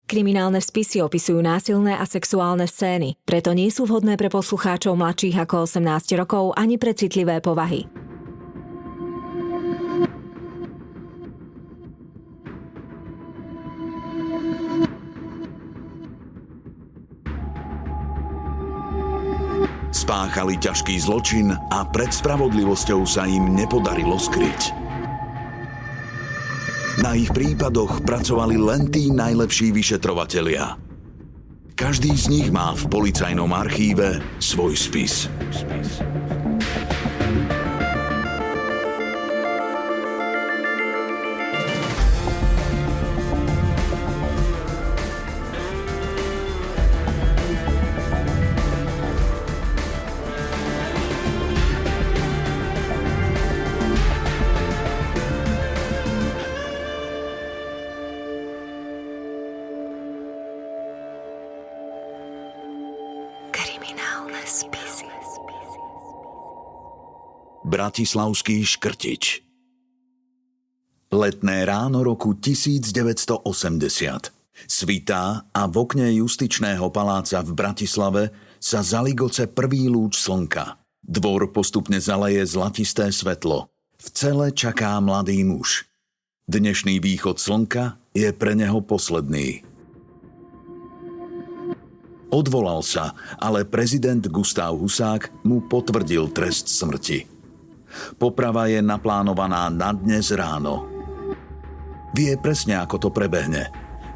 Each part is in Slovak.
Kriminálne spisy opisujú násilné a sexuálne scény, preto nie sú vhodné pre poslucháčov mladších ako 18 rokov ani pre citlivé povahy. Spáchali ťažký zločin a pred spravodlivosťou sa im nepodarilo skryť. Na ich prípadoch pracovali len tí najlepší vyšetrovatelia. Každý z nich má v policajnom archíve svoj spis. Bratislavský Škrtič. Letné ráno roku 1980. Svitá a v okne Justičného paláca v Bratislave sa zaligoce prvý lúč slnka. Dvor postupne zaleje zlatisté svetlo. V cele čaká mladý muž. Dnešný východ slnka je pre neho posledný. Odvolal sa, ale prezident Gustav Husák mu potvrdil trest smrti. Poprava je naplánovaná na dnes ráno. Vie presne, ako to prebehne.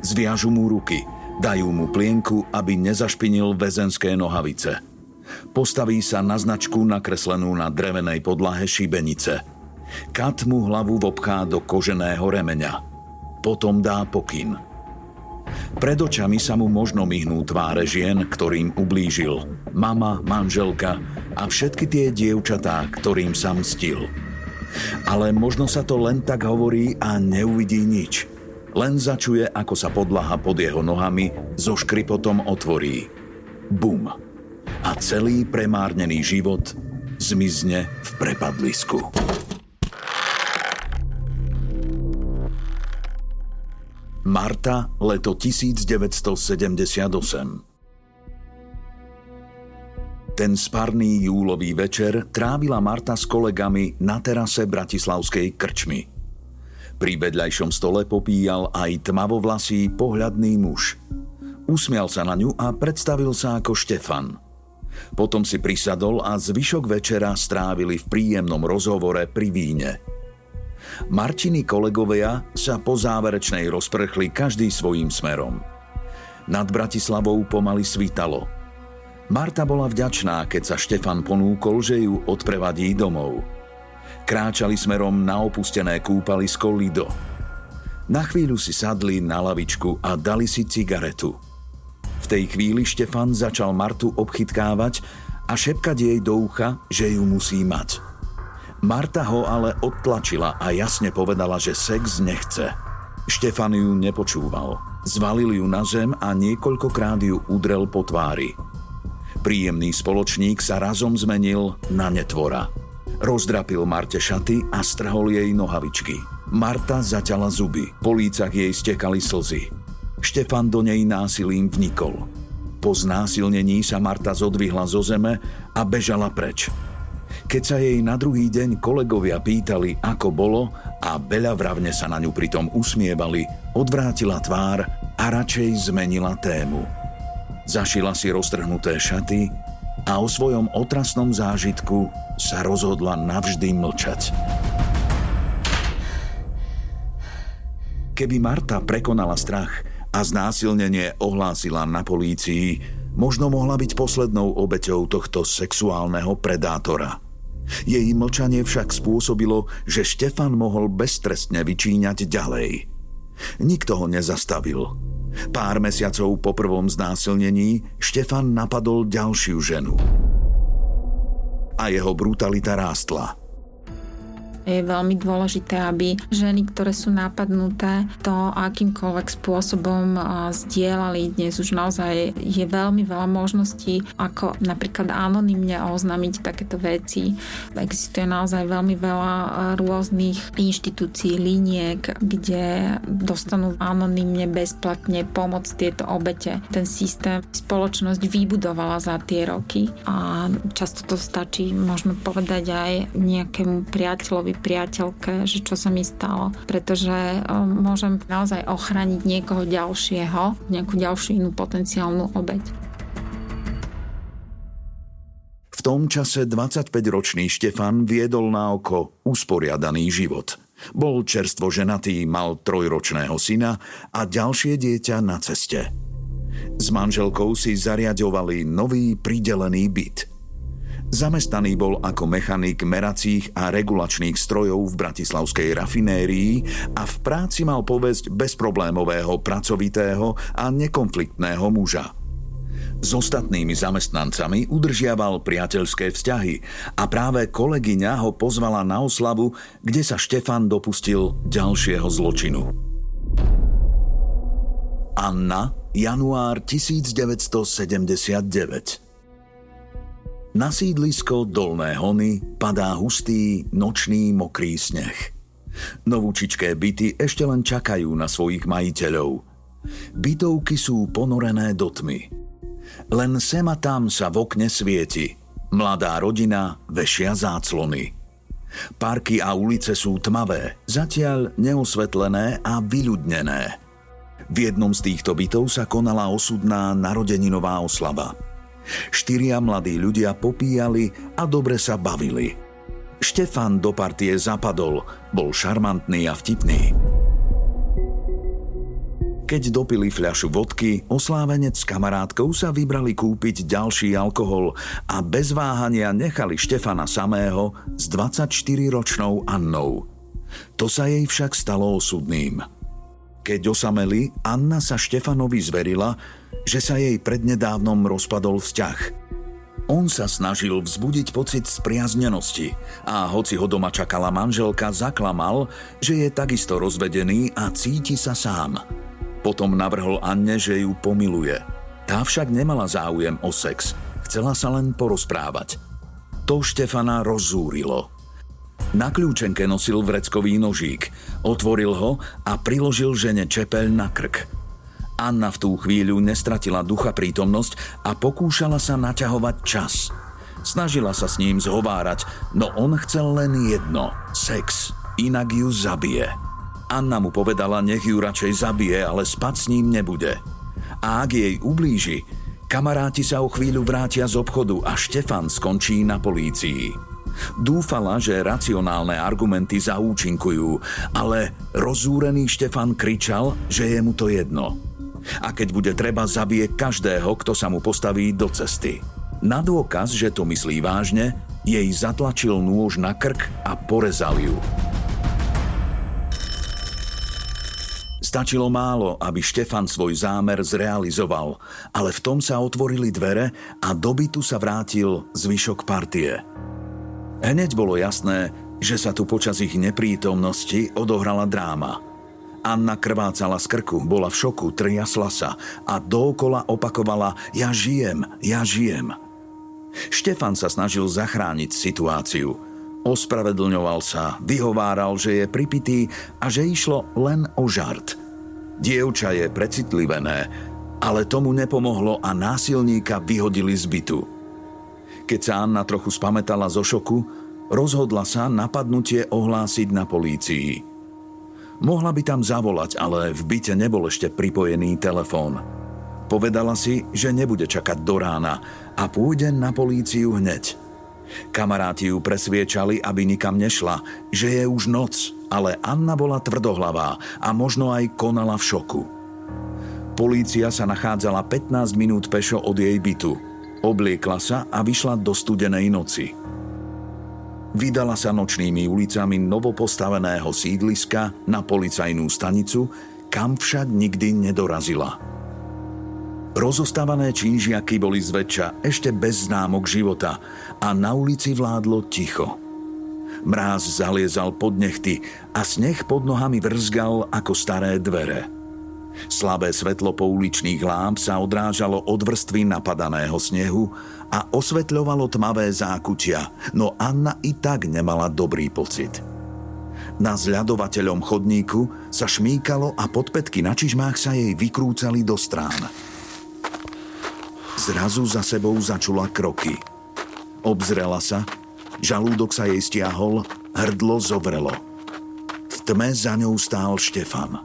Zviažu mu ruky, dajú mu plienku, aby nezašpinil väzenské nohavice. Postaví sa na značku nakreslenú na drevenej podlahe šibenice. Kat mu hlavu vopchá do koženého remeňa. Potom dá pokyn. Pred očami sa mu možno myhnú tváre žien, ktorým ublížil. Mama, manželka a všetky tie dievčatá, ktorým sa mstil. Ale možno sa to len tak hovorí a neuvidí nič. Len začuje, ako sa podlaha pod jeho nohami so škripotom otvorí. Bum. A celý premárnený život zmizne v prepadlisku. Marta, leto 1978. Ten sparný júlový večer trávila Marta s kolegami na terase bratislavskej krčmy. Pri vedľajšom stole popíjal aj tmavovlasý pohľadný muž. Usmial sa na ňu a predstavil sa ako Štefan. Potom si prisadol a zvyšok večera strávili v príjemnom rozhovore pri víne. Martini kolegovia sa po záverečnej rozprchli každý svojím smerom. Nad Bratislavou pomaly svítalo. Marta bola vďačná, keď sa Štefan ponúkol, že ju odprevadí domov. Kráčali smerom na opustené kúpalisko Lido. Na chvíľu si sadli na lavičku a dali si cigaretu. V tej chvíli Štefan začal Martu obchytkávať a šepkať jej do ucha, že ju musí mať. Marta ho ale odtlačila a jasne povedala, že sex nechce. Štefan ju nepočúval. Zvalil ju na zem a niekoľkokrát ju udrel po tvári. Príjemný spoločník sa razom zmenil na netvora. Rozdrapil Marte šaty a strhol jej nohavičky. Marta zaťala zuby, po lícach jej stekali slzy. Štefan do nej násilím vnikol. Po znásilnení sa Marta zodvihla zo zeme a bežala preč. Keď sa jej na druhý deň kolegovia pýtali, ako bolo, a beľavravne sa na ňu pritom usmievali, odvrátila tvár a radšej zmenila tému. Zašila si roztrhnuté šaty a o svojom otrasnom zážitku sa rozhodla navždy mlčať. Keby Marta prekonala strach a znásilnenie ohlásila na polícii, možno mohla byť poslednou obeťou tohto sexuálneho predátora. Jej mlčanie však spôsobilo, že Štefan mohol beztrestne vyčíňať ďalej. Nikto ho nezastavil. Pár mesiacov po prvom znásilnení Štefan napadol ďalšiu ženu. A jeho brutalita rástla. Je veľmi dôležité, aby ženy, ktoré sú napadnuté, to akýmkoľvek spôsobom zdieľali. Dnes už naozaj je veľmi veľa možností, ako napríklad anonymne oznámiť takéto veci. Existuje naozaj veľmi veľa rôznych inštitúcií, liniek, kde dostanú anonymne, bezplatne pomoc tieto obete. Ten systém spoločnosť vybudovala za tie roky a často to stačí možno povedať aj nejakému priateľovi, priateľke, že čo sa mi stalo, pretože môžem naozaj ochrániť niekoho ďalšieho, nejakú ďalšiu inú potenciálnu obeť. V tom čase 25-ročný Štefan viedol na oko usporiadaný život. Bol čerstvo ženatý, mal 3-ročného syna a ďalšie dieťa na ceste. S manželkou si zariaďovali nový pridelený byt. Zamestnaný bol ako mechanik meracích a regulačných strojov v bratislavskej rafinérii a v práci mal povesť bezproblémového, pracovitého a nekonfliktného muža. S ostatnými zamestnancami udržiaval priateľské vzťahy a práve kolegyňa ho pozvala na oslavu, kde sa Štefan dopustil ďalšieho zločinu. Anna, január 1979. Na sídlisko Dolné Hony padá hustý, nočný, mokrý sneh. Novúčičké byty ešte len čakajú na svojich majiteľov. Bytovky sú ponorené do tmy. Len sem a tam sa v okne svieti. Mladá rodina vešia záclony. Parky a ulice sú tmavé, zatiaľ neosvetlené a vyľudnené. V jednom z týchto bytov sa konala osudná narodeninová oslava. 4 mladí ľudia popíjali a dobre sa bavili. Štefan do partie zapadol, bol šarmantný a vtipný. Keď dopili fľašu vodky, oslávenec s kamarátkou sa vybrali kúpiť ďalší alkohol a bez váhania nechali Štefana samého s 24-ročnou Annou. To sa jej však stalo osudným. Keď osameli, Anna sa Štefanovi zverila, že sa jej prednedávnom rozpadol vzťah. On sa snažil vzbudiť pocit spriaznenosti a hoci ho doma čakala manželka, zaklamal, že je takisto rozvedený a cíti sa sám. Potom navrhol Anne, že ju pomiluje. Tá však nemala záujem o sex, chcela sa len porozprávať. To Štefana rozzúrilo. Na kľúčenke nosil vreckový nožík, otvoril ho a priložil žene čepeľ na krk. Anna v tú chvíľu nestratila ducha prítomnosť a pokúšala sa naťahovať čas. Snažila sa s ním zhovárať, no on chcel len jedno – sex, inak ju zabije. Anna mu povedala, nech ju radšej zabije, ale spať s ním nebude. A ak jej ublíži, kamaráti sa o chvíľu vrátia z obchodu a Štefan skončí na polícii. Dúfala, že racionálne argumenty zaúčinkujú, ale rozzúrený Štefan kričal, že je mu to jedno. A keď bude treba, zabije každého, kto sa mu postaví do cesty. Na dôkaz, že to myslí vážne, jej zatlačil nôž na krk a porezal ju. Stačilo málo, aby Štefan svoj zámer zrealizoval, ale v tom sa otvorili dvere a do bytu sa vrátil zvyšok partie. Hneď bolo jasné, že sa tu počas ich neprítomnosti odohrala dráma. Anna krvácala z krku, bola v šoku, triasla sa a dookola opakovala ja žijem, ja žijem. Štefan sa snažil zachrániť situáciu. Ospravedlňoval sa, vyhováral, že je pripitý a že išlo len o žart. Dievča je precitlivené, ale tomu nepomohlo a násilníka vyhodili z bytu. Keď sa Anna trochu spamätala zo šoku, rozhodla sa napadnutie ohlásiť na polícii. Mohla by tam zavolať, ale v byte nebol ešte pripojený telefón. Povedala si, že nebude čakať do rána a pôjde na políciu hneď. Kamaráti ju presviečali, aby nikam nešla, že je už noc, ale Anna bola tvrdohlavá a možno aj konala v šoku. Polícia sa nachádzala 15 minút pešo od jej bytu. Obliekla sa a vyšla do studenej noci. Vydala sa nočnými ulicami novopostaveného sídliska na policajnú stanicu, kam však nikdy nedorazila. Rozostávané čínžiaky boli zväčša ešte bez známok života a na ulici vládlo ticho. Mráz zaliezal pod nechty a sneh pod nohami vrzgal ako staré dvere. Slabé svetlo pouličných lámp sa odrážalo od vrstvy napadaného snehu a osvetľovalo tmavé zákutia, no Anna i tak nemala dobrý pocit. Na zľadovateľom chodníku sa šmýkalo a podpätky na čižmách sa jej vykrúcali do strán. Zrazu za sebou začula kroky. Obzrela sa, žalúdok sa jej stiahol, hrdlo zovrelo. V tme za ňou stál Štefan.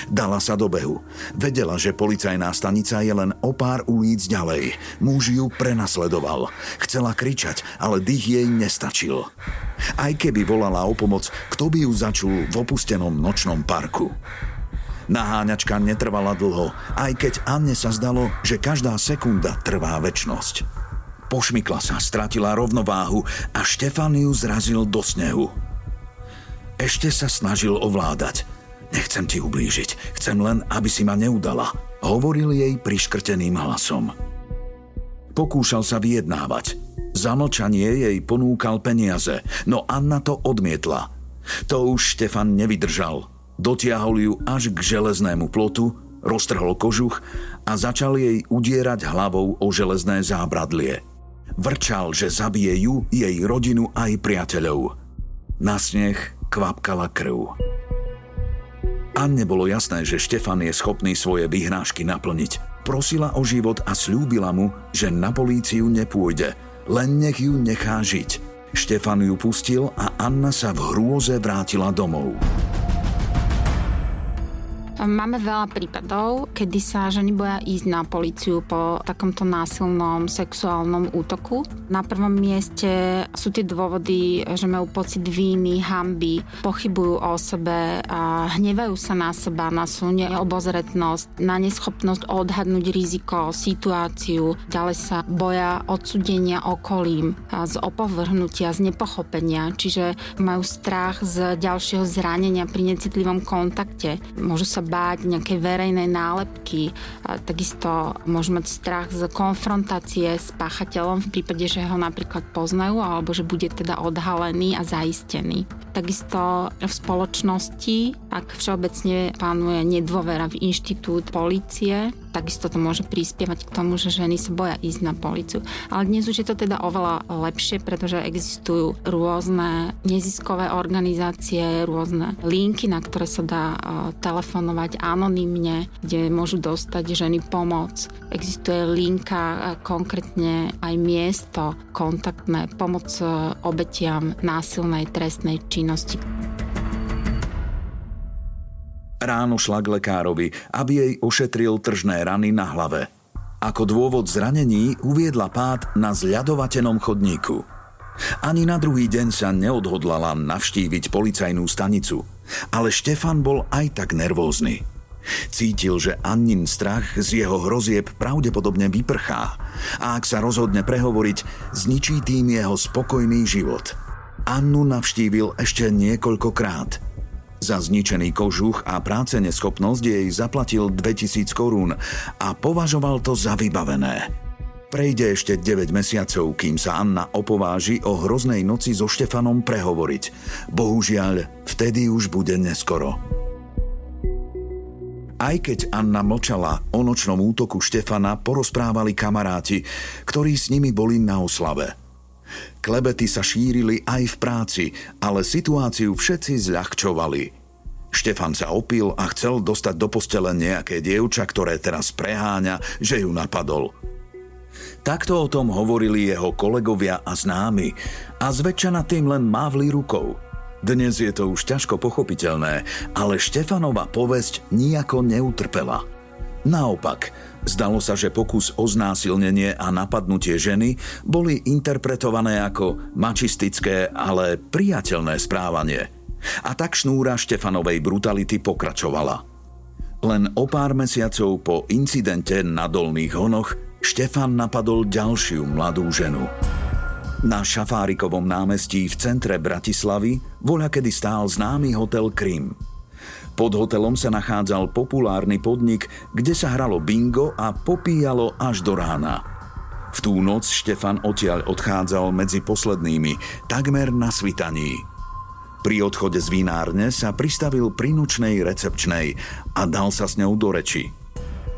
Dala sa do behu. Vedela, že policajná stanica je len o pár ulic ďalej. Muž ju prenasledoval. Chcela kričať, ale dých jej nestačil. Aj keby volala o pomoc, kto by ju začul v opustenom nočnom parku? Naháňačka netrvala dlho, aj keď Anne sa zdalo, že každá sekunda trvá večnosť. Pošmykla sa, stratila rovnováhu a Štefan ju zrazil do snehu. Ešte sa snažil ovládať. Nechcem ti ublížiť, chcem len, aby si ma neudala, hovoril jej priškrteným hlasom. Pokúšal sa vyjednávať. Za mlčanie jej ponúkal peniaze, no Anna to odmietla. To už Štefan nevydržal. Dotiahol ju až k železnému plotu, roztrhol kožuch a začal jej udierať hlavou o železné zábradlie. Vrčal, že zabije ju, jej rodinu aj priateľov. Na sneh kvapkala krv. Anne bolo jasné, že Štefan je schopný svoje vyhrážky naplniť. Prosila o život a sľúbila mu, že na políciu nepôjde, len nech ju nechá žiť. Štefan ju pustil a Anna sa v hrôze vrátila domov. Máme veľa prípadov, kedy sa ženy boja ísť na políciu po takomto násilnom sexuálnom útoku. Na prvom mieste sú tie dôvody, že majú pocit víny, hanby, pochybujú o sebe a hnevajú sa na seba, na svoju neobozretnosť, na neschopnosť odhadnúť riziko, situáciu. Ďalej sa boja odsúdenia okolím, z opovrhnutia, z nepochopenia, čiže majú strach z ďalšieho zranenia pri necitlivom kontakte. Môžu sa báť nejakej verejnej nálepky. Takisto môžu mať strach z konfrontácie s páchateľom v prípade, že ho napríklad poznajú alebo že bude teda odhalený a zaistený. Takisto v spoločnosti, ak všeobecne panuje nedôvera v inštitút polície, takisto to môže prispievať k tomu, že ženy sa boja ísť na políciu. Ale dnes už je to teda oveľa lepšie, pretože existujú rôzne neziskové organizácie, rôzne linky, na ktoré sa dá telefonovať anonymne, kde môžu dostať ženy pomoc. Existuje linka, konkrétne aj miesto kontaktné, pomoc obetiam násilnej trestnej činnosti. Ráno šla k lekárovi, aby jej ošetril tržné rany na hlave. Ako dôvod zranení uviedla pád na zľadovateľnom chodníku. Ani na druhý deň sa neodhodlala navštíviť policajnú stanicu, ale Štefan bol aj tak nervózny. Cítil, že Annin strach z jeho hrozieb pravdepodobne vyprchá a ak sa rozhodne prehovoriť, zničí tým jeho spokojný život. Annu navštívil ešte niekoľkokrát. Za zničený kožuch a práce neschopnosť jej zaplatil 2000 korún a považoval to za vybavené. Prejde ešte 9 mesiacov, kým sa Anna opováži o hroznej noci so Štefanom prehovoriť. Bohužiaľ, vtedy už bude neskoro. Aj keď Anna mlčala, o nočnom útoku Štefana porozprávali kamaráti, ktorí s nimi boli na oslave. Klebety sa šírili aj v práci, ale situáciu všetci zľahčovali. Štefan sa opil a chcel dostať do postele nejaké dievča, ktoré teraz preháňa, že ju napadol. Takto o tom hovorili jeho kolegovia a známi a zväčša nad tým len mávli rukou. Dnes je to už ťažko pochopiteľné, ale Štefanova povesť nijako neutrpela. Naopak, zdalo sa, že pokus o znásilnenie a napadnutie ženy boli interpretované ako mačistické, ale priateľné správanie. A tak šnúra Štefanovej brutality pokračovala. Len o pár mesiacov po incidente na Dolných Honoch Štefan napadol ďalšiu mladú ženu. Na Šafárikovom námestí v centre Bratislavy voľakedy stál známy hotel Krym. Pod hotelom sa nachádzal populárny podnik, kde sa hralo bingo a popíjalo až do rána. V tú noc Štefan odtiaľ odchádzal medzi poslednými, takmer na svitaní. Pri odchode z vinárne sa pristavil pri nočnej recepčnej a dal sa s ňou do reči.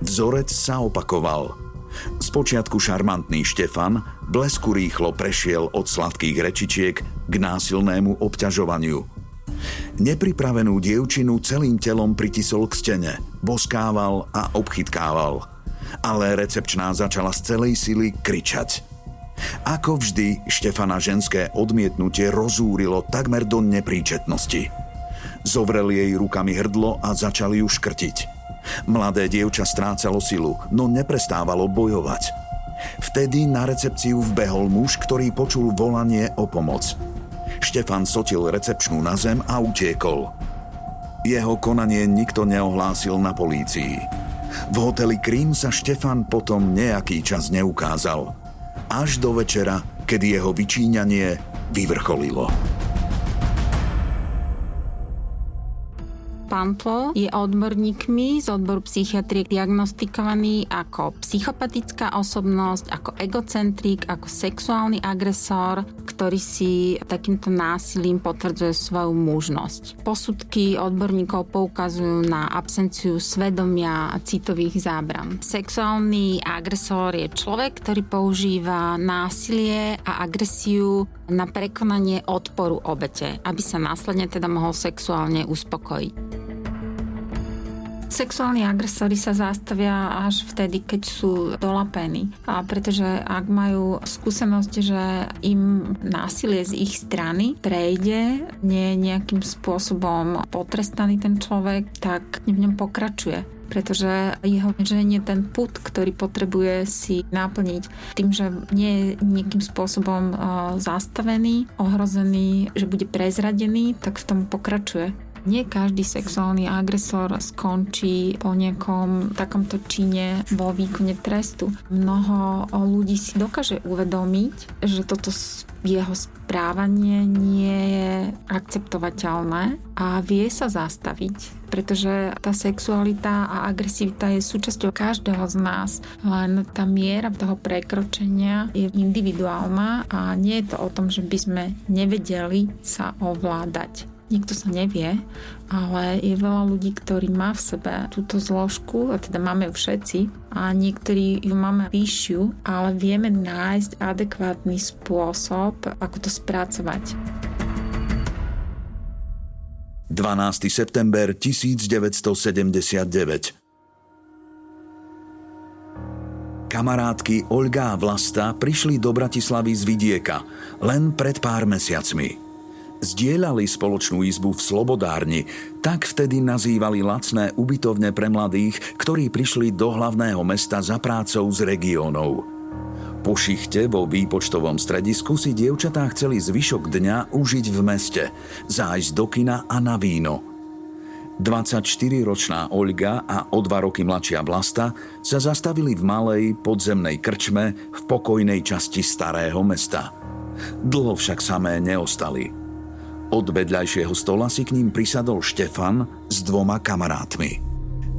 Vzorec sa opakoval. Spočiatku šarmantný Štefan blesku rýchlo prešiel od sladkých rečičiek k násilnému obťažovaniu. Nepripravenú dievčinu celým telom pritisol k stene, boskával a obchytkával. Ale recepčná začala z celej sily kričať. Ako vždy, Štefana ženské odmietnutie rozúrilo takmer do nepríčetnosti. Zovrel jej rukami hrdlo a začal ju škrtiť. Mladé dievča strácalo silu, no neprestávalo bojovať. Vtedy na recepciu vbehol muž, ktorý počul volanie o pomoc. Štefan sotil recepčnú na zem a utiekol. Jeho konanie nikto neohlásil na polícii. V hoteli Krím sa Štefan potom nejaký čas neukázal. Až do večera, kedy jeho vyčíňanie vyvrcholilo. Pantl je odborníkmi z odboru psychiatrie diagnostikovaný ako psychopatická osobnosť, ako egocentrik, ako sexuálny agresor, ktorý si takýmto násilím potvrdzuje svoju mužnosť. Posudky odborníkov poukazujú na absenciu svedomia a citových zábran. Sexuálny agresor je človek, ktorý používa násilie a agresiu na prekonanie odporu obete, aby sa následne teda mohol sexuálne uspokojiť. Sexuálni agresori sa zastavia až vtedy, keď sú dolapení. A pretože ak majú skúsenosť, že im násilie z ich strany prejde, nie je nejakým spôsobom potrestaný ten človek, tak v ňom pokračuje. Pretože jeho ženie ten pud, ktorý potrebuje si naplniť tým, že nie je nejakým spôsobom zastavený, ohrozený, že bude prezradený, tak v tom pokračuje. Nie každý sexuálny agresor skončí po nejakom takomto čine vo výkone trestu. Mnoho ľudí si dokáže uvedomiť, že toto jeho správanie nie je akceptovateľné a vie sa zastaviť, pretože tá sexualita a agresivita je súčasťou každého z nás, len tá miera toho prekročenia je individuálna a nie je to o tom, že by sme nevedeli sa ovládať. Nikto sa nevie, ale je veľa ľudí, ktorí má v sebe túto zložku, a teda máme ju všetci, a niektorí ju máme vyššiu, ale vieme nájsť adekvátny spôsob, ako to spracovať. 12. september 1979. Kamarátky Olga a Vlasta prišli do Bratislavy z vidieka len pred pár mesiacmi. Zdieľali spoločnú izbu v Slobodárni, tak vtedy nazývali lacné ubytovne pre mladých, ktorí prišli do hlavného mesta za prácou z regiónov. Po šichte vo výpočtovom stredisku si dievčatá chceli zvyšok dňa užiť v meste, zájsť do kina a na víno. 24-ročná Olga a o 2 roky mladšia Vlasta sa zastavili v malej podzemnej krčme v pokojnej časti starého mesta. Dlho však samé neostali. Od vedľajšieho stola si k ním prisadol Štefan s 2 kamarátmi.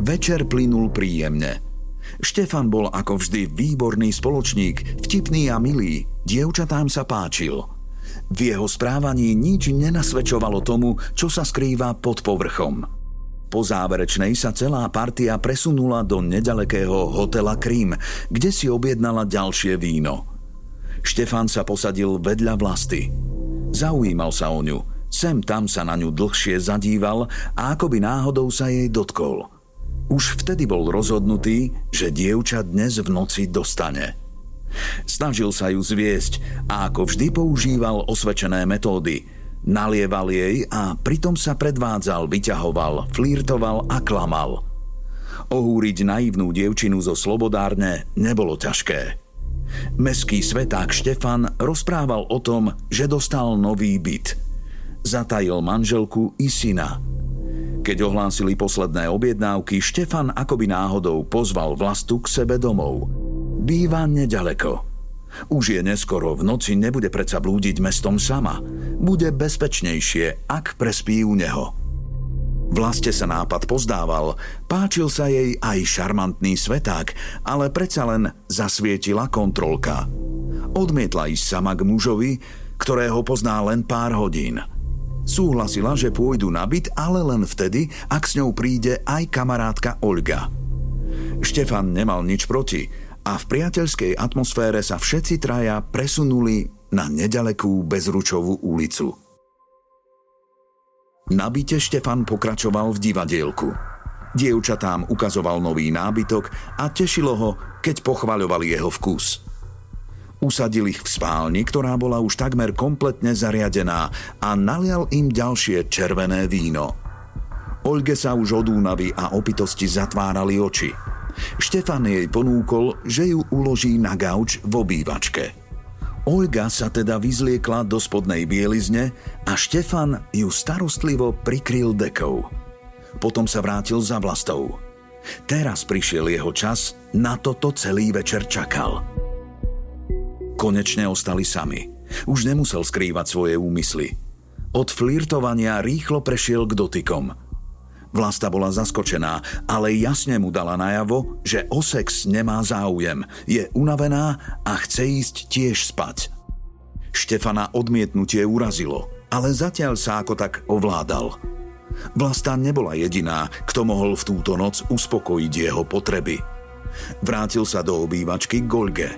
Večer plynul príjemne. Štefan bol ako vždy výborný spoločník, vtipný a milý, dievčatám sa páčil. V jeho správaní nič nenasvedčovalo tomu, čo sa skrýva pod povrchom. Po záverečnej sa celá partia presunula do nedalekého hotela Krím, kde si objednala ďalšie víno. Štefan sa posadil vedľa Vlasty. Zaujímal sa o ňu. Sem tam sa na ňu dlhšie zadíval a akoby náhodou sa jej dotkol. Už vtedy bol rozhodnutý, že dievča dnes v noci dostane. Snažil sa ju zviesť a ako vždy používal osvedčené metódy. Nalieval jej a pritom sa predvádzal, vyťahoval, flirtoval a klamal. Ohúriť naivnú dievčinu zo Slobodárne nebolo ťažké. Mestský sveták Štefan rozprával o tom, že dostal nový byt. Zatajil manželku i syna. Keď ohlásili posledné objednávky, Štefan akoby náhodou pozval Vlastu k sebe domov. Býva nedaleko. Už je neskoro, v noci nebude predsa blúdiť mestom sama. Bude bezpečnejšie, ak prespí u neho. Vlaste sa nápad pozdával, páčil sa jej aj šarmantný sveták, ale predsa len zasvietila kontrolka. Odmietla ísť sama k mužovi, ktorého pozná len pár hodín. Súhlasila, že pôjdu na byt, ale len vtedy, ak s ňou príde aj kamarátka Olga. Štefan nemal nič proti a v priateľskej atmosfére sa všetci traja presunuli na nedalekú Bezručovú ulicu. Na byte Štefan pokračoval v divadielku. Dievčatám ukazoval nový nábytok a tešilo ho, keď pochvaľovali jeho vkus. Usadil ich v spálni, ktorá bola už takmer kompletne zariadená, a nalial im ďalšie červené víno. Olge sa už od únavy a opitosti zatvárali oči. Štefan jej ponúkol, že ju uloží na gauč v obývačke. Olga sa teda vyzliekla do spodnej bielizne a Štefan ju starostlivo prikryl dekou. Potom sa vrátil za Vlastou. Teraz prišiel jeho čas, na toto celý večer čakal. Konečne ostali sami. Už nemusel skrývať svoje úmysly. Od flirtovania rýchlo prešiel k dotykom. Vlasta bola zaskočená, ale jasne mu dala najavo, že o sex nemá záujem, je unavená a chce ísť tiež spať. Štefana odmietnutie urazilo, ale zatiaľ sa ako tak ovládal. Vlasta nebola jediná, kto mohol v túto noc uspokojiť jeho potreby. Vrátil sa do obývačky k Olge.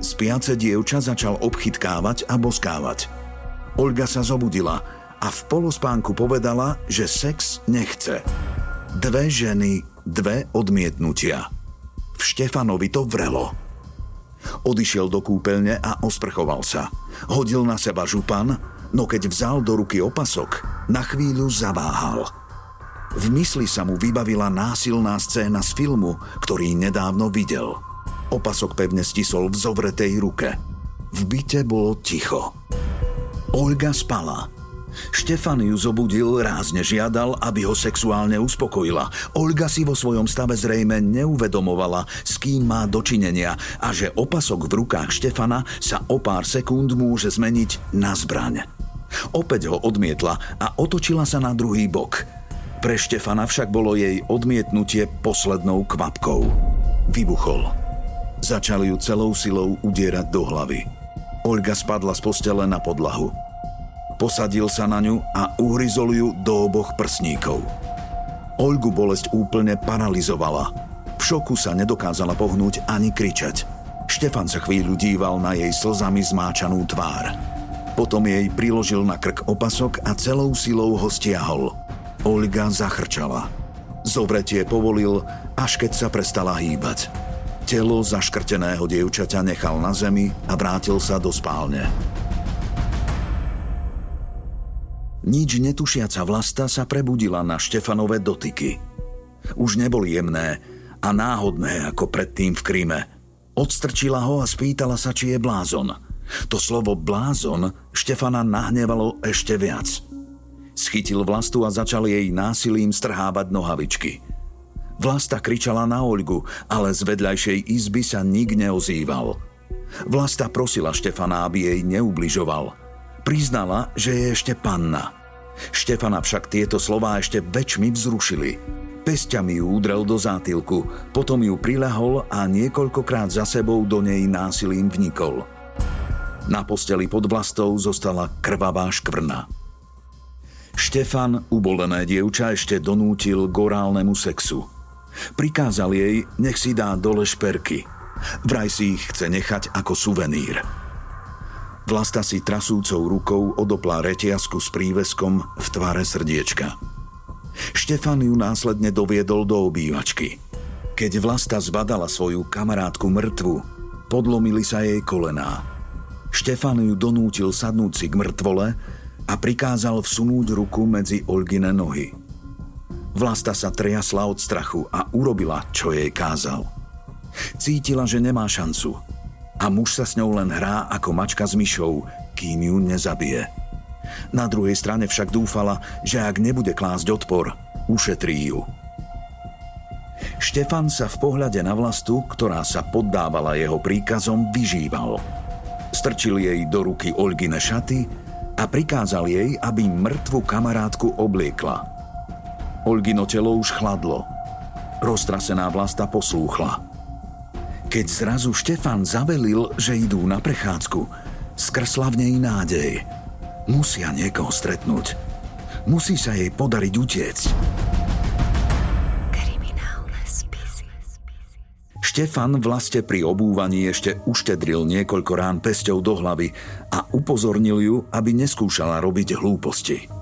Spiace dievča začal obchytkávať a boskávať. Olga sa zobudila a v polospánku povedala, že sex nechce. 2 ženy, 2 odmietnutia. V Štefanovi to vrelo. Odišiel do kúpeľne a osprchoval sa. Hodil na seba župan, no keď vzal do ruky opasok, na chvíľu zaváhal. V mysli sa mu vybavila násilná scéna z filmu, ktorý nedávno videl. Opasok pevne stisol v zovretej ruke. V byte bolo ticho. Olga spala. Štefan ju zobudil, rázne žiadal, aby ho sexuálne uspokojila. Olga si vo svojom stave zrejme neuvedomovala, s kým má dočinenia a že opasok v rukách Štefana sa o pár sekúnd môže zmeniť na zbraň. Opäť ho odmietla a otočila sa na druhý bok. Pre Štefana však bolo jej odmietnutie poslednou kvapkou. Vybuchol. Začal ju celou silou udierať do hlavy. Olga spadla z postele na podlahu. Posadil sa na ňu a uhryzol ju do oboch prsníkov. Olgu bolesť úplne paralizovala. V šoku sa nedokázala pohnúť ani kričať. Štefan sa chvíľu díval na jej slzami zmáčanú tvár. Potom jej priložil na krk opasok a celou silou ho stiahol. Olga zachrčala. Zovretie povolil, až keď sa prestala hýbať. Telo zaškrteného dievčaťa nechal na zemi a vrátil sa do spálne. Nič netušiaca Vlasta sa prebudila na Štefanové dotyky. Už neboli jemné a náhodné ako predtým v Kryme. Odstrčila ho a spýtala sa, či je blázon. To slovo blázon Štefana nahnevalo ešte viac. Schytil Vlastu a začal jej násilím strhávať nohavičky. Vlasta kričala na Olgu, ale z vedľajšej izby sa nik neozýval. Vlasta prosila Štefana, aby jej neubližoval. Priznala, že je ešte panna. Štefana však tieto slová ešte väčšmi vzrušili. Pesťami ju udrel do zátylku, potom ju priľahol a niekoľkokrát za sebou do nej násilím vnikol. Na posteli pod Vlastou zostala krvavá škvrna. Štefan ubolené dievča ešte donútil k orálnemu sexu. Prikázal jej, nech si dá dole šperky. Vraj si ich chce nechať ako suvenír. Vlasta si trasúcou rukou odopla reťazku s príveskom v tvare srdiečka. Štefan ju následne doviedol do obývačky. Keď Vlasta zbadala svoju kamarátku mŕtvu, podlomili sa jej kolená. Štefan ju donútil sadnúť si k mŕtvole a prikázal vsunúť ruku medzi Olgine nohy. Vlasta sa triasla od strachu a urobila, čo jej kázal. Cítila, že nemá šancu a muž sa s ňou len hrá ako mačka s myšou, kým ju nezabije. Na druhej strane však dúfala, že ak nebude klásť odpor, ušetrí ju. Štefan sa v pohľade na Vlastu, ktorá sa poddávala jeho príkazom, vyžíval. Strčil jej do ruky Olgine šaty a prikázal jej, aby mŕtvu kamarátku obliekla. Olgino telo už chladlo. Roztrasená Vlasta poslúchla. Keď zrazu Štefan zavelil, že idú na prechádzku, skrsla v nej nádej. Musia niekoho stretnúť. Musí sa jej podariť utiecť. Štefan Vlaste pri obúvaní ešte uštedril niekoľko rán pesťou do hlavy a upozornil ju, aby neskúšala robiť hlúposti.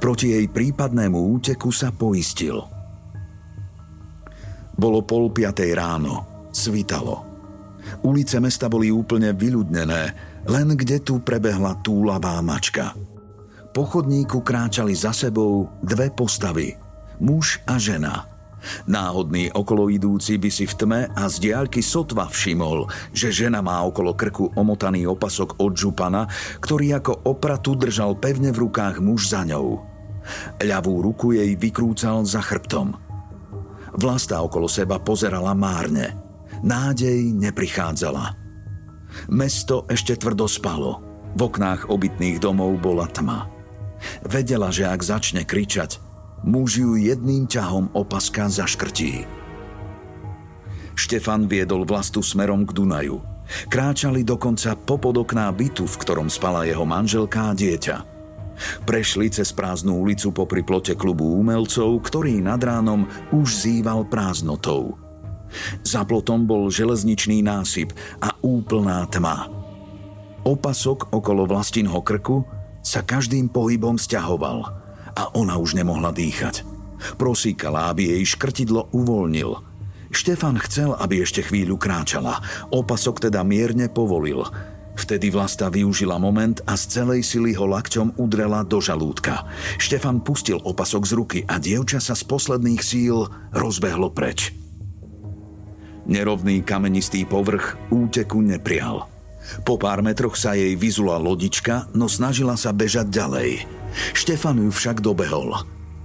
Proti jej prípadnému úteku sa poistil. Bolo 4:30 ráno. Svitalo. Ulice mesta boli úplne vyľudnené, len kde tu prebehla túlavá mačka. Po chodníku kráčali za sebou dve postavy, muž a žena. Náhodný okoloidúci by si v tme a z diaľky sotva všimol, že žena má okolo krku omotaný opasok od župana, ktorý ako opratu držal pevne v rukách muž za ňou. Ľavú ruku jej vykrúcal za chrbtom. Vlasta okolo seba pozerala márne. Nádej neprichádzala. Mesto ešte tvrdo spalo. V oknách obytných domov bola tma. Vedela, že ak začne kričať, muž ju jedným ťahom opaska zaškrtí. Štefan viedol Vlastu smerom k Dunaju. Kráčali dokonca popod okná bytu, v ktorom spala jeho manželka a dieťa. Prešli cez prázdnu ulicu popri plote klubu umelcov, ktorý nad ránom už zýval prázdnotou. Za plotom bol železničný násyp a úplná tma. Opasok okolo Vlastinho krku sa každým pohybom sťahoval a ona už nemohla dýchať. Prosíkala, aby jej škrtidlo uvoľnil. Štefan chcel, aby ešte chvíľu kráčala. Opasok teda mierne povolil. Vtedy Vlasta využila moment a z celej sily ho lakťom udrela do žalúdka. Štefan pustil opasok z ruky a dievča sa z posledných síl rozbehlo preč. Nerovný kamenistý povrch úteku neprijal. Po pár metroch sa jej vyzula lodička, no snažila sa bežať ďalej. Štefan ju však dobehol.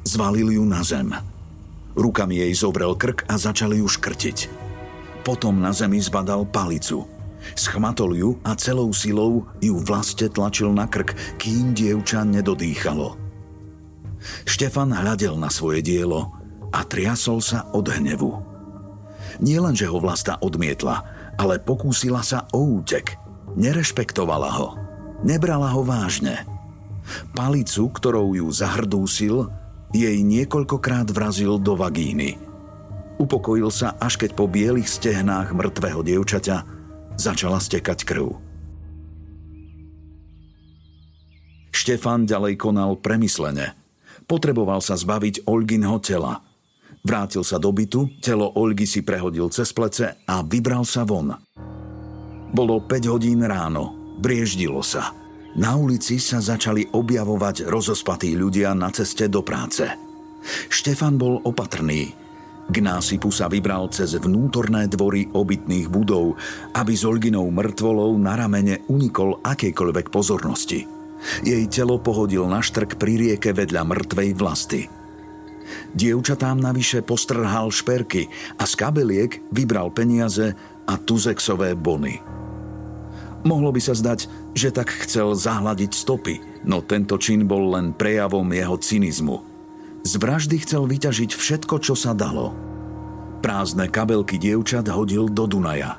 Zvalil ju na zem. Rukami jej zovrel krk a začali ju škrtiť. Potom na zemi zbadal palicu. Schmatol ju a celou silou ju Vlaste tlačil na krk, kým dievča nedodýchalo. Štefan hľadel na svoje dielo a triasol sa od hnevu. Nielenže ho Vlasta odmietla, ale pokúsila sa o útek. Nerešpektovala ho. Nebrala ho vážne. Palicu, ktorou ju zahrdúsil, jej niekoľkokrát vrazil do vagíny. Upokojil sa, až keď po bielých stehnách mŕtvého dievčaťa začala stekať krv. Štefan ďalej konal premyslene. Potreboval sa zbaviť Olginho tela. Vrátil sa do bytu, telo Olgy si prehodil cez plece a vybral sa von. Bolo 5 hodín ráno, brieždilo sa. Na ulici sa začali objavovať rozospatí ľudia na ceste do práce. Štefan bol opatrný. K násypu sa vybral cez vnútorné dvory obytných budov, aby s Olginou mŕtvolou na ramene unikol akejkoľvek pozornosti. Jej telo pohodil na štrk pri rieke vedľa mŕtvej Vlasty. Dievčatám navyše postrhal šperky a z kabeliek vybral peniaze a tuzexové bony. Mohlo by sa zdať, že tak chcel zahladiť stopy, no tento čin bol len prejavom jeho cynizmu. Z vraždy chcel vyťažiť všetko, čo sa dalo. Prázdne kabelky dievčat hodil do Dunaja.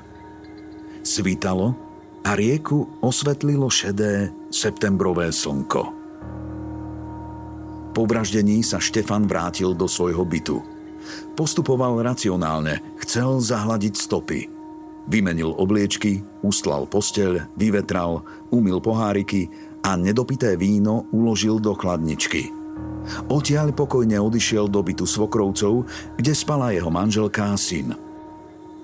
Svítalo a rieku osvetlilo šedé septembrové slnko. Po vraždení sa Štefan vrátil do svojho bytu. Postupoval racionálne, chcel zahladiť stopy. Vymenil obliečky, ustlal posteľ, vyvetral, umyl poháriky a nedopité víno uložil do chladničky. Odtiaľ pokojne odišiel do bytu svokrovcov, kde spala jeho manželka a syn.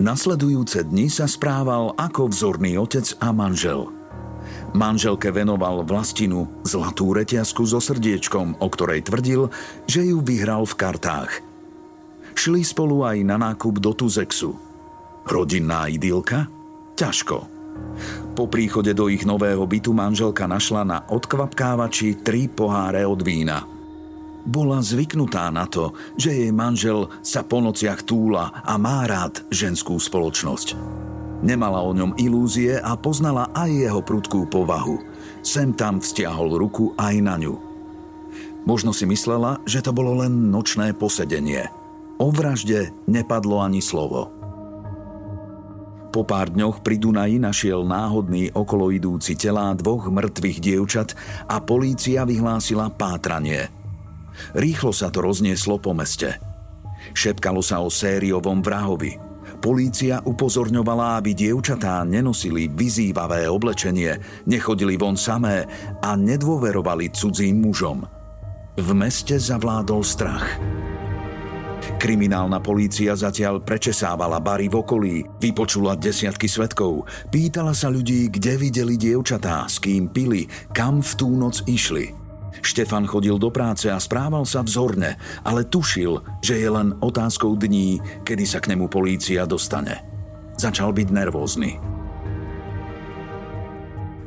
Nasledujúce dni sa správal ako vzorný otec a manžel. Manželke venoval Vlastinu zlatú reťazku so srdiečkom, o ktorej tvrdil, že ju vyhral v kartách. Šli spolu aj na nákup do Tuzexu. Rodinná idylka? Ťažko. Po príchode do ich nového bytu manželka našla na odkvapkávači 3 poháre od vína. Bola zvyknutá na to, že jej manžel sa po nociach túla a má rád ženskú spoločnosť. Nemala o ňom ilúzie a poznala aj jeho prudkú povahu. Sem tam vzťahol ruku aj na ňu. Možno si myslela, že to bolo len nočné posedenie. O vražde nepadlo ani slovo. Po pár dňoch pri Dunaji našiel náhodný okoloidúci telá 2 mŕtvych dievčat a polícia vyhlásila pátranie. Rýchlo sa to roznieslo po meste. Šepkalo sa o sériovom vrahovi. Polícia upozorňovala, aby dievčatá nenosili vyzývavé oblečenie, nechodili von samé a nedôverovali cudzím mužom. V meste zavládol strach. Kriminálna polícia zatiaľ prečesávala bary v okolí, vypočula desiatky svedkov, pýtala sa ľudí, kde videli dievčatá, s kým pili, kam v tú noc išli. Štefan chodil do práce a správal sa vzorne, ale tušil, že je len otázkou dní, kedy sa k nemu polícia dostane. Začal byť nervózny.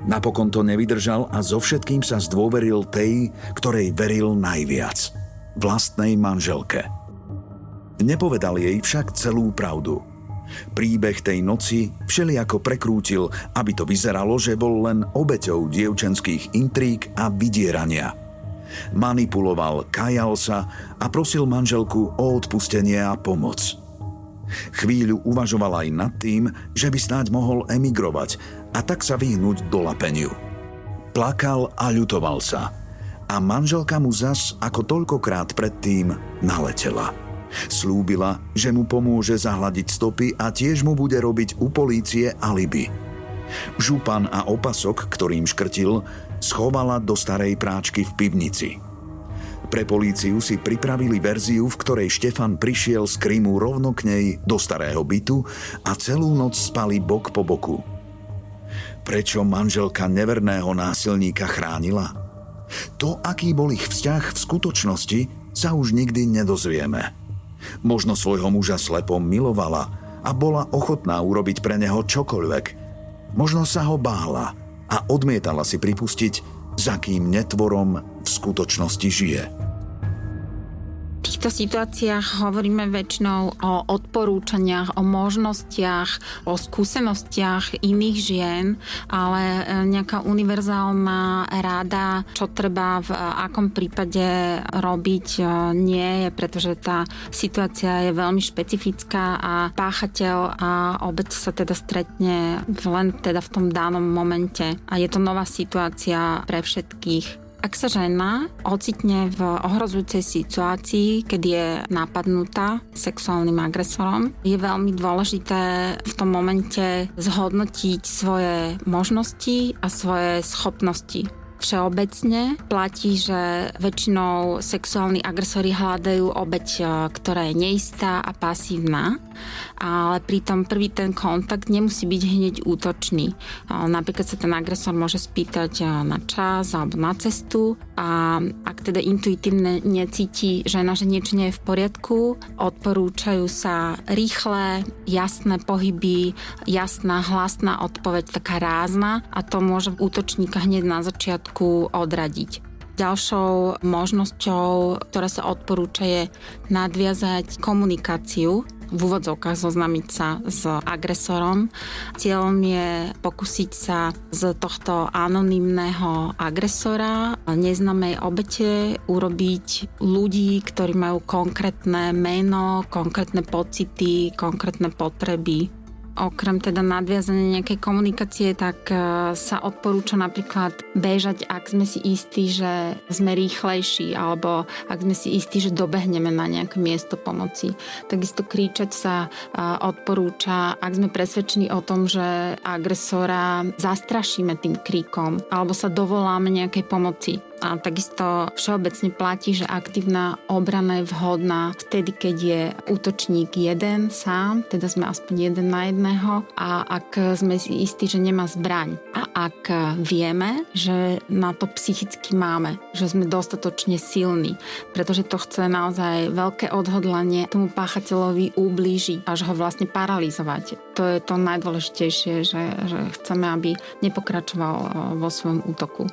Napokon to nevydržal a so všetkým sa zdôveril tej, ktorej veril najviac. Vlastnej manželke. Nepovedal jej však celú pravdu. Príbeh tej noci všelijako prekrútil, aby to vyzeralo, že bol len obeťou dievčenských intríg a vydierania. Manipuloval, kajal sa a prosil manželku o odpustenie a pomoc. Chvíľu uvažoval aj nad tým, že by snáď mohol emigrovať a tak sa vyhnúť do lapeniu. Plakal a ľutoval sa. A manželka mu zas ako toľkokrát predtým naletela. Slúbila, že mu pomôže zahladiť stopy a tiež mu bude robiť u polície alibi. Župan a opasok, ktorým škrtil, schovala do starej práčky v pivnici. Pre políciu si pripravili verziu, v ktorej Štefan prišiel z Krymu rovno k nej do starého bytu a celú noc spali bok po boku. Prečo manželka neverného násilníka chránila? To, aký bol ich vzťah v skutočnosti, sa už nikdy nedozvieme. Možno svojho muža slepo milovala a bola ochotná urobiť pre neho čokoľvek. Možno sa ho bála a odmietala si pripustiť, za kým netvorom v skutočnosti žije. V týchto situáciách hovoríme väčšinou o odporúčaniach, o možnostiach, o skúsenostiach iných žien, ale nejaká univerzálna rada, čo treba v akom prípade robiť, nie je, pretože tá situácia je veľmi špecifická a páchateľ a obeť sa teda stretne len teda v tom danom momente. A je to nová situácia pre všetkých. Ak sa žena ocitne v ohrozujúcej situácii, keď je napadnutá sexuálnym agresorom, je veľmi dôležité v tom momente zhodnotiť svoje možnosti a svoje schopnosti. Všeobecne platí, že väčšinou sexuálni agresori hľadajú obeť, ktorá je neistá a pasívna, ale pritom prvý ten kontakt nemusí byť hneď útočný. Napríklad sa ten agresor môže spýtať na čas alebo na cestu a ak teda intuitívne necíti žena, že niečo nie je v poriadku, odporúčajú sa rýchle, jasné pohyby, jasná, hlasná odpoveď, taká rázna a to môže útočníka hneď na začiatku odradiť. Ďalšou možnosťou, ktorá sa odporúča, je nadviazať komunikáciu, v úvodzovkách zoznamiť sa s agresorom. Cieľom je pokúsiť sa z tohto anonymného agresora, neznámej obete, urobiť ľudí, ktorí majú konkrétne meno, konkrétne pocity, konkrétne potreby. Okrem teda nadviazania nejakej komunikácie, tak sa odporúča napríklad bežať, ak sme si istí, že sme rýchlejší, alebo ak sme si istí, že dobehneme na nejaké miesto pomoci. Takisto kričať sa odporúča, ak sme presvedčení o tom, že agresora zastrašíme tým kríkom, alebo sa dovoláme nejakej pomoci. A takisto všeobecne platí, že aktívna obrana je vhodná vtedy, keď je útočník jeden sám, teda sme aspoň jeden na jedného, a ak sme si istí, že nemá zbraň. A ak vieme, že na to psychicky máme, že sme dostatočne silní, pretože to chce naozaj veľké odhodlanie tomu páchateľovi ublížiť, až ho vlastne paralizovať. To je to najdôležitejšie, že chceme, aby nepokračoval vo svojom útoku.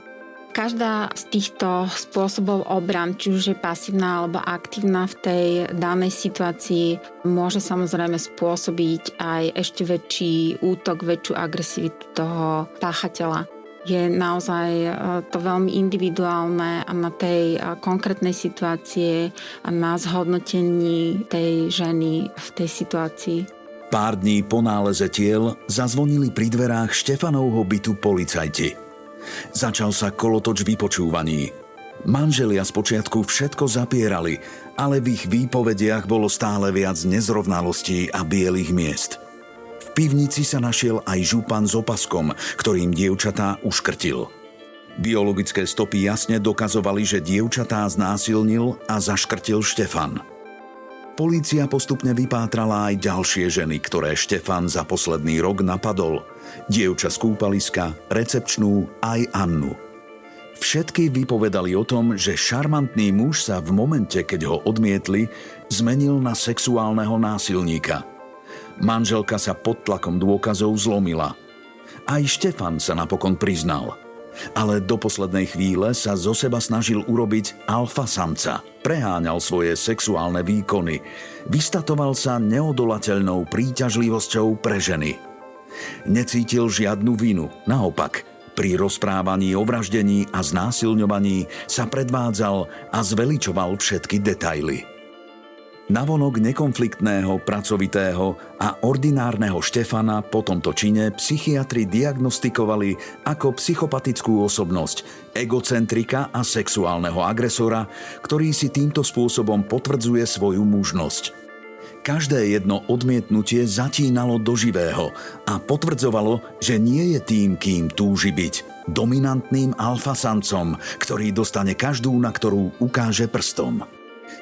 Každá z týchto spôsobov obran, či už je pasívna alebo aktívna v tej danej situácii, môže samozrejme spôsobiť aj ešte väčší útok, väčšiu agresivitu toho páchateľa. Je naozaj to veľmi individuálne a na tej konkrétnej situácii a na zhodnotení tej ženy v tej situácii. Pár dní po náleze tiel zazvonili pri dverách Štefanovho bytu policajti. Začal sa kolotoč vypočúvaní. Manželia spočiatku všetko zapierali, ale v ich výpovediach bolo stále viac nezrovnalostí a bielých miest. V pivnici sa našiel aj župan s opaskom, ktorým dievčatá uškrtil. Biologické stopy jasne dokazovali, že dievčatá znásilnil a zaškrtil Štefan. Polícia postupne vypátrala aj ďalšie ženy, ktoré Štefan za posledný rok napadol. Dievča z kúpaliska, recepčnú aj Annu. Všetky vypovedali o tom, že šarmantný muž sa v momente, keď ho odmietli, zmenil na sexuálneho násilníka. Manželka sa pod tlakom dôkazov zlomila. Aj Štefan sa napokon priznal. Ale do poslednej chvíle sa zo seba snažil urobiť alfa samca. Preháňal svoje sexuálne výkony. Vystatoval sa neodolateľnou príťažlivosťou pre ženy. Necítil žiadnu vinu, naopak. Pri rozprávaní o vraždení a znásilňovaní sa predvádzal a zveličoval všetky detaily. Navonok nekonfliktného, pracovitého a ordinárneho Štefana po tomto čine psychiatri diagnostikovali ako psychopatickú osobnosť, egocentrika a sexuálneho agresora, ktorý si týmto spôsobom potvrdzuje svoju mužnosť. Každé jedno odmietnutie zatínalo do živého a potvrdzovalo, že nie je tým, kým túži byť, dominantným alfasamcom, ktorý dostane každú, na ktorú ukáže prstom.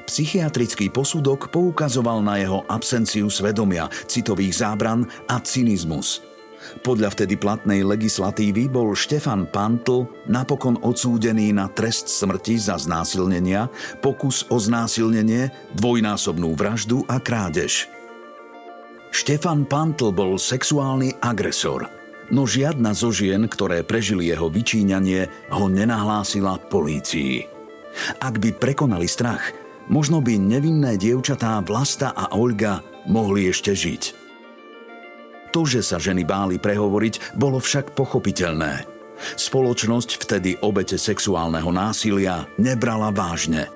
Psychiatrický posudok poukazoval na jeho absenciu svedomia, citových zábran a cynizmus. Podľa vtedy platnej legislatívy bol Štefan Pantl napokon odsúdený na trest smrti za znásilnenia, pokus o znásilnenie, dvojnásobnú vraždu a krádež. Štefan Pantl bol sexuálny agresor, no žiadna zo žien, ktoré prežili jeho vyčíňanie, ho nenahlásila polícii. Ak by prekonali strach, možno by nevinné dievčatá Vlasta a Olga mohli ešte žiť. To, že sa ženy báli prehovoriť, bolo však pochopiteľné. Spoločnosť vtedy obete sexuálneho násilia nebrala vážne.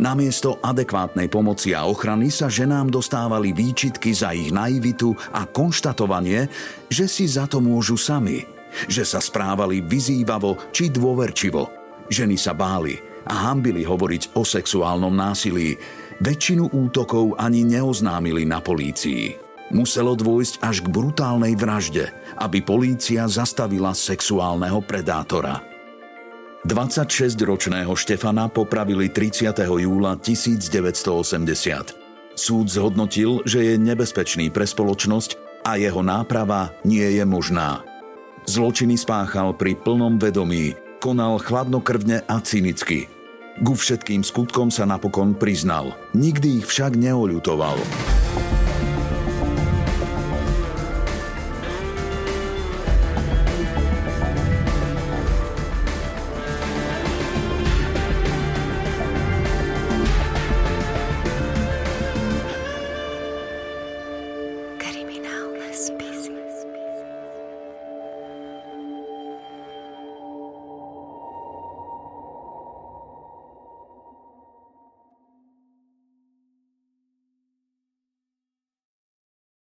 Namiesto adekvátnej pomoci a ochrany sa ženám dostávali výčitky za ich naivitu a konštatovanie, že si za to môžu sami, že sa správali vyzývavo či dôverčivo. Ženy sa báli a hanbili hovoriť o sexuálnom násilí. Väčšinu útokov ani neoznámili na polícii. Muselo dôjsť až k brutálnej vražde, aby polícia zastavila sexuálneho predátora. 26-ročného Štefana popravili 30. júla 1980. Súd zhodnotil, že je nebezpečný pre spoločnosť a jeho náprava nie je možná. Zločiny spáchal pri plnom vedomí, konal chladnokrvne a cynicky. Ku všetkým skutkom sa napokon priznal. Nikdy ich však neoľutoval.